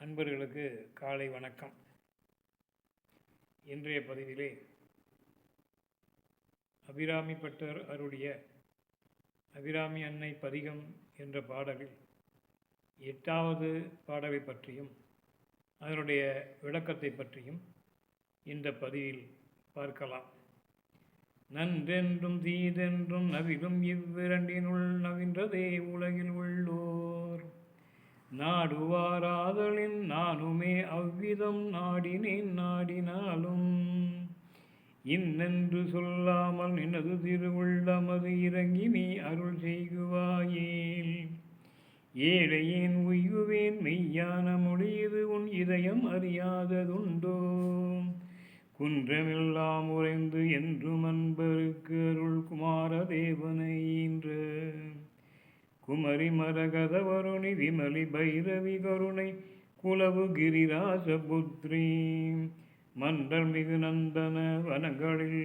அன்பர்களுக்கு காலை வணக்கம். இன்றைய பதிவிலே அபிராமி பட்டர் அருளிய அபிராமி அன்னை பதிகம் என்ற பாடலில் 8வது பாடலை பற்றியும் அதனுடைய விளக்கத்தை பற்றியும் இந்த பதிவில் பார்க்கலாம். நன்றென்றும் தீதென்றும் நவிலும் இவ்விரண்டினுள் நவின்றதே உலகில் உள்ளோர் நாடுவாராதலின் நானுமே அவ்விதம் நாடினேன் நாடினாலும் இன்னென்று சொல்லாமல் நினது திருவுள்ளமது இறங்கி நீ அருள் செய்குவாயேல் ஏழையேன் உய்யுவேன் மெய்யான மொழியது உன் இதயம் அறியாததுண்டோ குன்றமெல்லாம் உறைந்து என்றும் அன்பருக்கு அருள் குமாரதேவனை ஈன்ற குமரி மரகத வருணி விமலி பைரவி கருணை குலவு கிரிராச புத்ரி மன்றல் மிகு நந்தன வனங்களில்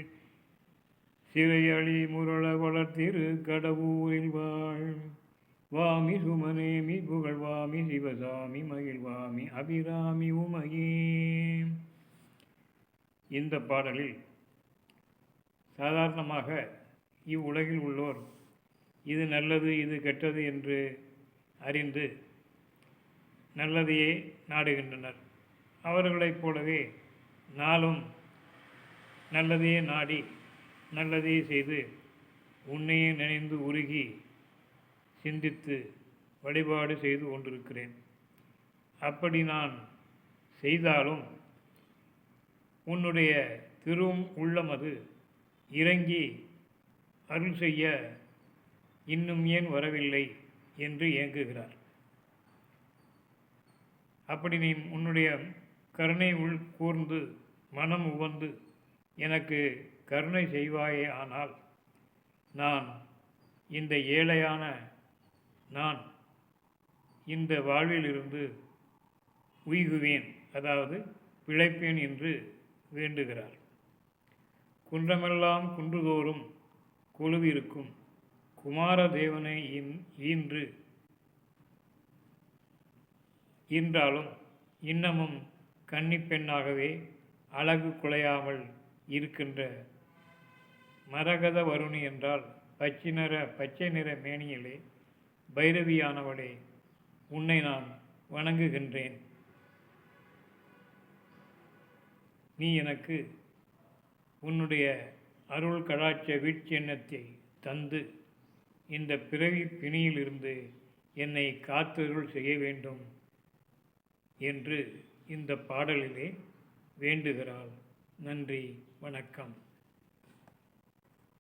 சிறையளி முரள வளர்த்திரு கடவுரில் வாழ் வாமி சுமநேமி புகழ்வாமி சிவசாமி மகிழ்வாமி அபிராமி உமையே. இந்த பாடலில் சாதாரணமாக இவ்வுலகில் உள்ளோர் இது நல்லது இது கெட்டது என்று அறிந்து நல்லதையே நாடுகின்றனர். அவர்களைப் போலவே நாளும் நல்லதையே நாடி நல்லதையே செய்து உன்னையே நினைந்து உருகி சிந்தித்து வழிபாடு செய்து கொண்டிருக்கிறேன். அப்படி நான் செய்தாலும் உன்னுடைய திரும் உள்ளமது இறங்கி அருள் செய்ய இன்னும் ஏன் வரவில்லை என்று ஏங்குகிறார். அப்படி நீ உன்னுடைய கருணை உள் கூர்ந்து மனம் உவந்து எனக்கு கருணை செய்வாயே ஆனால் நான் இந்த ஏழையான நான் இந்த வாழ்விலிருந்து உய்குவேன், அதாவது பிழைப்பேன் என்று வேண்டுகிறார். குன்றமெல்லாம் குன்றுதோறும் கொலுவிருக்கும் குமாரதேவனை ஈன்றாலும் இன்னமும் கன்னிப்பெண்ணாகவே அழகு குலையாமல் இருக்கின்ற மரகத வருணி என்றால் பச்சை நிற மேனியிலே பைரவியானவளே, உன்னை நான் வணங்குகின்றேன். நீ எனக்கு உன்னுடைய அருள் கடாட்ச வீட்செண்ணத்தை தந்து இந்த பிறவி பிணியிலிருந்து என்னை காத்தருள் செய்ய வேண்டும் என்று இந்த பாடலிலே வேண்டுகிறாள். நன்றி, வணக்கம்.